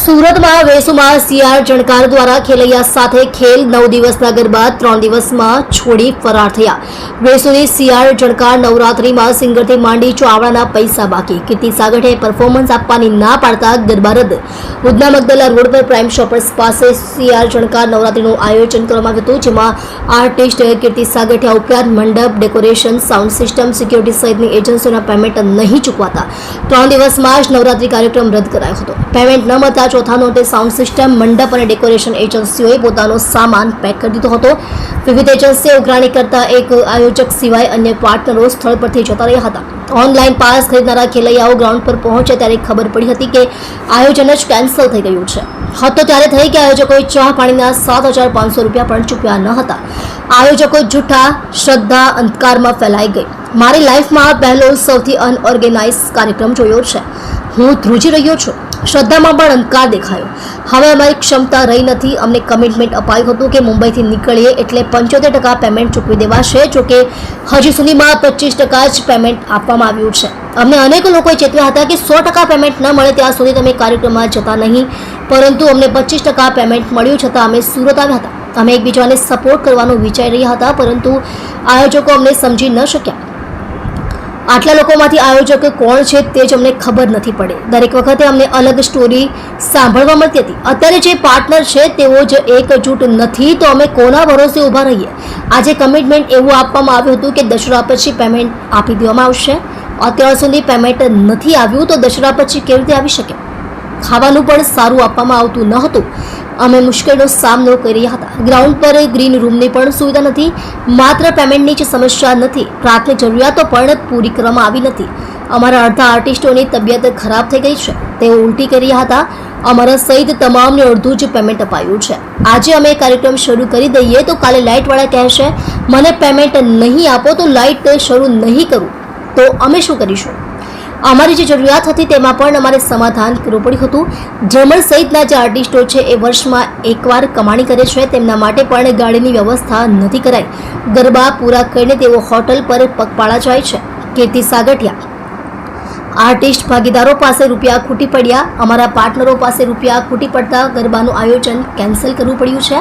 સુરતમાં વેસુમાં સીઆર જણકાર દ્વારા ખેલૈયા સાથે ખેલ 9 દિવસના ગરબા 3 દિવસમાં છોડી ફરાર થયા। વેસુની સીઆર જણકાર નવરાત્રીમાં સિંગરથી માંડી ચોવાડાના પૈસા બાકી। કીર્તિ સાગઠે પરફોર્મન્સ આપવાની ના પાડતા ગરબા રદ। ઉધના મગદલા રોડ પર પ્રાઇમ શોપર્સ પાસે સીઆર જણકાર નવરાત્રીનું આયોજન કરવામાં આવ્યું હતું, જેમાં આર્ટિસ્ટ કીર્તિ સાગઠિયા ઉપરાંત મંડપ, ડેકોરેશન, સાઉન્ડ સિસ્ટમ, સિક્યુરિટી સહિતની એજન્સીઓના પેમેન્ટ નહીં ચૂકવાતા 3 દિવસમાં જ નવરાત્રી કાર્યક્રમ રદ કરાયો હતો। પેમેન્ટ ન મળતા ચોથા નોટે સાઉન્ડ સિસ્ટમ, મંડપ અને ડેકોરેશન એજન્સીઓએ પોતાનો સામાન પેક કરી દીધો હતો। વિવિધ એજન્સીએ ઉઘરાણી કરતા એક આયોજક સિવાય અન્ય પાર્ટનરો સ્થળ પરથી જતા રહ્યા હતા। ઓનલાઈન પાસ ખરીદનારા ખેલૈયાઓ ગ્રાઉન્ડ પર પહોંચ્યા ત્યારે ખબર પડી હતી કે આયોજન જ કેન્સલ થઈ ગયું છે। હદ તો ત્યારે થઈ કે આયોજકોએ ચા પાણીના 7,500 રૂપિયા પણ ચૂક્યા ન હતા। આયોજકો જૂઠા શ્રદ્ધા અંધકારમાં ફેલાઈ ગઈ। મારી લાઈફમાં પહેલો સૌથી અનઓર્ગેનાઇઝ કાર્યક્રમ જોયો છે। હું ધ્રુજી રહ્યો છું। શ્રદ્ધામાં પણ અંધકાર દેખાયો। હવે અમારી ક્ષમતા રહી નથી। અમને કમિટમેન્ટ અપાયું હતું કે મુંબઈથી નીકળીએ એટલે 75% પેમેન્ટ ચૂકવી દેવાશે। જોકે હજી સુધીમાં 25% જ પેમેન્ટ આપવામાં આવ્યું છે। અમને અનેક લોકોએ ચેતવ્યા હતા કે 100% પેમેન્ટ ન મળે ત્યાં સુધી તમે કાર્યક્રમમાં જતા નહીં, પરંતુ અમને 25% પેમેન્ટ મળ્યું છતાં અમે સુરત આવ્યા હતા। અમે એકબીજાને સપોર્ટ કરવાનું વિચારી રહ્યા હતા, પરંતુ આયોજકો અમને સમજી ન શક્યા। આટલા લોકોમાંથી આયોજક કોણ છે તે જ અમને ખબર નથી પડી। દરેક વખતે અમને અલગ સ્ટોરી સાંભળવા મળતી હતી। અત્યારે જે પાર્ટનર છે તેઓ જ એકજૂટ નથી તો અમે કોના ભરોસે ઊભા રહીએ? આજે કમિટમેન્ટ એવું આપવામાં આવ્યું હતું કે દશેરા પછી પેમેન્ટ આપી દેવામાં આવશે। અત્યાર સુધી પેમેન્ટ નથી આવ્યું તો દશેરા પછી કેવી રીતે આવી શકે? ખાવાનું પણ સારું આપવામાં આવતું ન હતું। અમે મુશ્કેલીનો સામનો કરી રહ્યા હતા। ગ્રાઉન્ડ પર ગ્રીન રૂમની પણ સુવિધા નથી। માત્ર પેમેન્ટની જ સમસ્યા નથી, પ્રાથમિક જરૂરિયાતો પણ પૂરી કરવામાં આવી નથી। અમારા અડધા આર્ટિસ્ટોની તબિયત ખરાબ થઈ ગઈ છે, તેઓ ઉલટી કરી રહ્યા હતા। અમારા સહિત તમામને અડધું જ પેમેન્ટ અપાયું છે। આજે અમે કાર્યક્રમ શરૂ કરી દઈએ તો કાલે લાઇટવાળા કહેશે મને પેમેન્ટ નહીં આપો તો લાઇટ શરૂ નહીં કરું, તો અમે શું કરીશું? અમારી જે જરૂરિયાત હતી તેમાં પણ અમારે સમાધાન કરવું પડ્યું હતું। ડ્રમર સહિતના જે આર્ટિસ્ટો છે એ વર્ષમાં એકવાર કમાણી કરે છે, તેમના માટે પણ ગાડીની વ્યવસ્થા નથી કરાઈ। ગરબા પૂરા કરીને તેઓ હોટલ પર પગપાળા જાય છે। કીર્તિ સાગઠિયા આર્ટિસ્ટ ભાગીદારો પાસે રૂપિયા ખૂટી પડ્યા। અમારા પાર્ટનરો પાસે રૂપિયા ખૂટી પડતા ગરબાનું આયોજન કેન્સલ કરવું પડ્યું છે।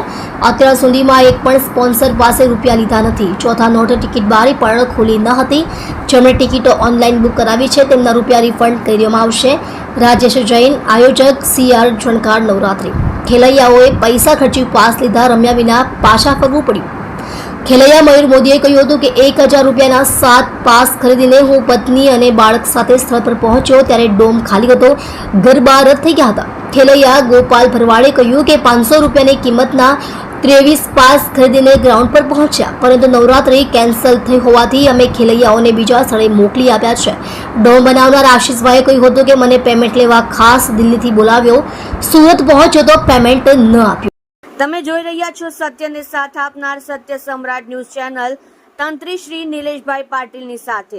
અત્યાર સુધીમાં એક પણ સ્પોન્સર પાસે રૂપિયા લીધા નથી। ચોથા નોટ ટિકિટ બારી પણ ખુલી ન હતી। જેમણે ટિકિટો ઓનલાઈન બુક કરાવી છે તેમના રૂપિયા રિફંડ કરી દેવામાં આવશે। રાજેશ જૈન, આયોજક સીઆર જણકાર નવરાત્રી। ખેલૈયાઓએ પૈસા ખર્ચી પાસ લીધા, રમ્યા વિના પાછા ફરવું પડ્યું। ખેલૈયા મયુર મોદીએ કહ્યું હતું કે 1,000 રૂપિયાના 7 પાસ ખરીદીને હું પત્ની અને બાળક સાથે સ્થળ પર પહોંચ્યો ત્યારે ડોમ ખાલી હતો, ગરબા રદ થઈ ગયા હતા। ખેલૈયા ગોપાલ ભરવાડે કહ્યું કે 500 રૂપિયાની કિંમતના 23 પાસ ખરીદીને ગ્રાઉન્ડ પર પહોંચ્યા, પરંતુ નવરાત્રી કેન્સલ થઈ હોવાથી અમે ખેલૈયાઓને બીજા સ્થળે મોકલી આપ્યા છે। ડોમ બનાવનાર આશીષભાઈએ કહ્યું હતું કે મને પેમેન્ટ લેવા ખાસ દિલ્હીથી બોલાવ્યો, સુરત પહોંચ્યો તો પેમેન્ટ ન આપ્યું। તમે જોઈ રહ્યા છો સત્યને સાથ આપનાર સત્ય સમ્રાટ ન્યૂઝ ચેનલ તંત્રી શ્રી નિલેશભાઈ પાટીલની સાથે।